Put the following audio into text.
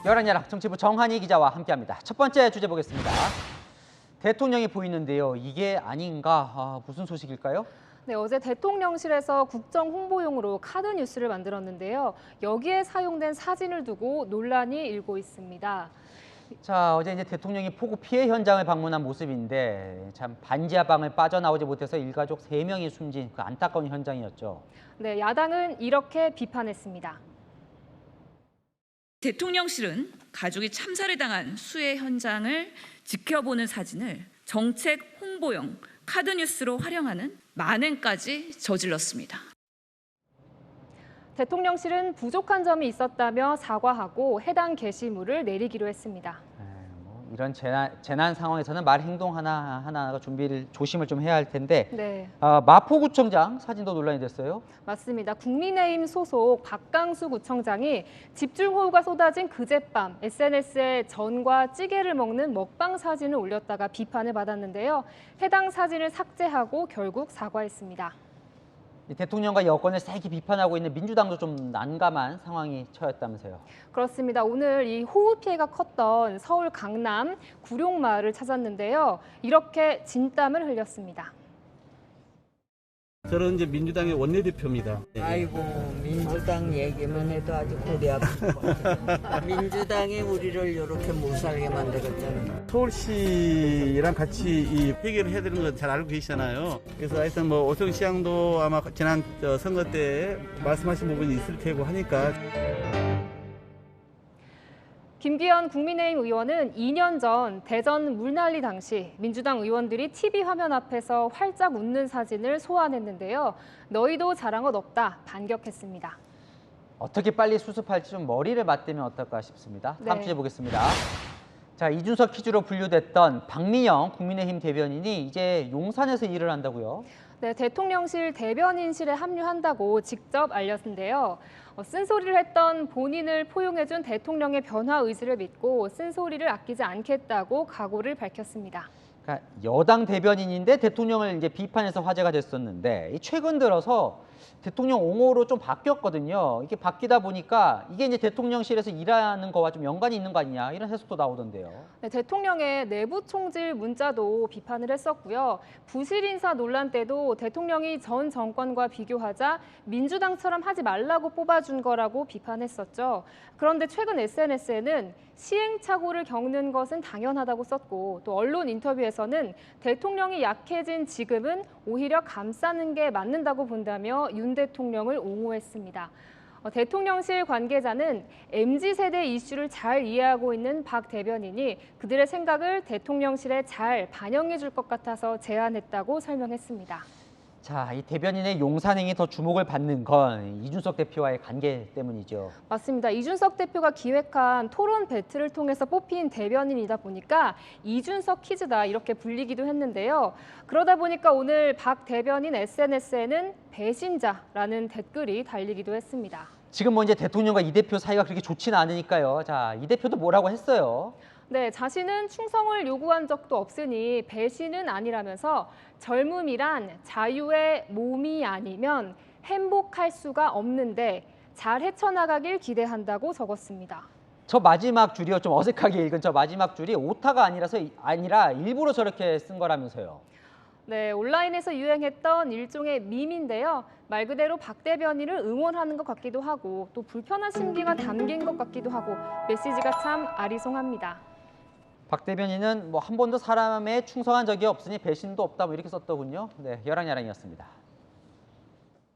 열한야랑 정치부 정한희 기자와 함께합니다. 첫 번째 주제 보겠습니다. 대통령이 보이는데요. 이게 아닌가? 무슨 소식일까요? 네, 어제 대통령실에서 국정 홍보용으로 카드 뉴스를 만들었는데요. 여기에 사용된 사진을 두고 논란이 일고 있습니다. 자, 어제 이제 대통령이 폭우 피해 현장을 방문한 모습인데 참 반지하 방을 빠져나오지 못해서 일가족 3명이 숨진 그 안타까운 현장이었죠. 네, 야당은 이렇게 비판했습니다. 대통령실은 가족이 참사를 당한 수해 현장을 지켜보는 사진을 정책 홍보용 카드뉴스로 활용하는 만행까지 저질렀습니다. 대통령실은 부족한 점이 있었다며 사과하고 해당 게시물을 내리기로 했습니다. 이런 재난 상황에서는 말 행동 하나하나가 조심을 좀 해야 할 텐데 네, 마포구청장 사진도 논란이 됐어요. 맞습니다. 국민의힘 소속 박강수 구청장이 집중호우가 쏟아진 그젯밤 SNS에 전과 찌개를 먹는 먹방 사진을 올렸다가 비판을 받았는데요. 해당 사진을 삭제하고 결국 사과했습니다. 대통령과 여권을 세게 비판하고 있는 민주당도 좀 난감한 상황이 처했다면서요. 그렇습니다. 오늘 이 호우 피해가 컸던 서울 강남 구룡마을을 찾았는데요. 이렇게 진땀을 흘렸습니다. 저는 이제 민주당의 원내대표입니다. 아이고, 민주당 얘기만 해도 아주 골이 아픈 것 같아요. 민주당이 우리를 이렇게 못 살게 만들었잖아요. 서울시랑 같이 이 해결을 해야 되는 거 잘 알고 계시잖아요. 그래서 하여튼 뭐 오송시장도 아마 지난 선거 때 말씀하신 부분이 있을 테고 하니까. 김기현 국민의힘 의원은 2년 전 대전 물난리 당시 민주당 의원들이 TV 화면 앞에서 활짝 웃는 사진을 소환했는데요. 너희도 잘한 것 없다 반격했습니다. 어떻게 빨리 수습할지 좀 머리를 맞대면 어떨까 싶습니다. 다음 네. 주제 보겠습니다. 자, 이준석 퀴즈로 분류됐던 박민영 국민의힘 대변인이 이제 용산에서 일을 한다고요? 네, 대통령실 대변인실에 합류한다고 직접 알렸는데요. 쓴소리를 했던 본인을 포용해준 대통령의 변화 의지를 믿고 쓴소리를 아끼지 않겠다고 각오를 밝혔습니다. 그러니까 여당 대변인인데 대통령을 이제 비판해서 화제가 됐었는데 최근 들어서 대통령 옹호로 좀 바뀌었거든요. 이게 바뀌다 보니까 이게 이제 대통령실에서 일하는 거와 좀 연관이 있는 거 아니냐 이런 해석도 나오던데요. 네, 대통령의 내부 총질 문자도 비판을 했었고요. 부실 인사 논란 때도 대통령이 전 정권과 비교하자 민주당처럼 하지 말라고 뽑아준 거라고 비판했었죠. 그런데 최근 SNS에는 시행착오를 겪는 것은 당연하다고 썼고 또 언론 인터뷰에서는 대통령이 약해진 지금은 오히려 감싸는 게 맞는다고 본다며 윤 대통령을 옹호했습니다. 대통령실 관계자는 MZ세대 이슈를 잘 이해하고 있는 박 대변인이 그들의 생각을 대통령실에 잘 반영해 줄 것 같아서 제안했다고 설명했습니다. 자, 이 대변인의 용산행이 더 주목을 받는 건 이준석 대표와의 관계 때문이죠. 맞습니다. 이준석 대표가 기획한 토론 배틀을 통해서 뽑힌 대변인이다 보니까 이준석 퀴즈다 이렇게 불리기도 했는데요. 그러다 보니까 오늘 박 대변인 SNS에는 배신자라는 댓글이 달리기도 했습니다. 지금 뭐 이제 대통령과 이 대표 사이가 그렇게 좋지는 않으니까요. 자, 이 대표도 뭐라고 했어요? 네, 자신은 충성을 요구한 적도 없으니 배신은 아니라면서 젊음이란 자유의 몸이 아니면 행복할 수가 없는데 잘 헤쳐나가길 기대한다고 적었습니다. 저 마지막 줄이요. 좀 어색하게 읽은 저 마지막 줄이 오타가 아니라 일부러 저렇게 쓴 거라면서요. 네, 온라인에서 유행했던 일종의 밈인데요. 말 그대로 박 대변인을 응원하는 것 같기도 하고 또 불편한 심기가 담긴 것 같기도 하고 메시지가 참 아리송합니다. 박 대변인은 뭐 한 번도 사람에 충성한 적이 없으니 배신도 없다 뭐 이렇게 썼더군요. 네, 열한야랑이었습니다.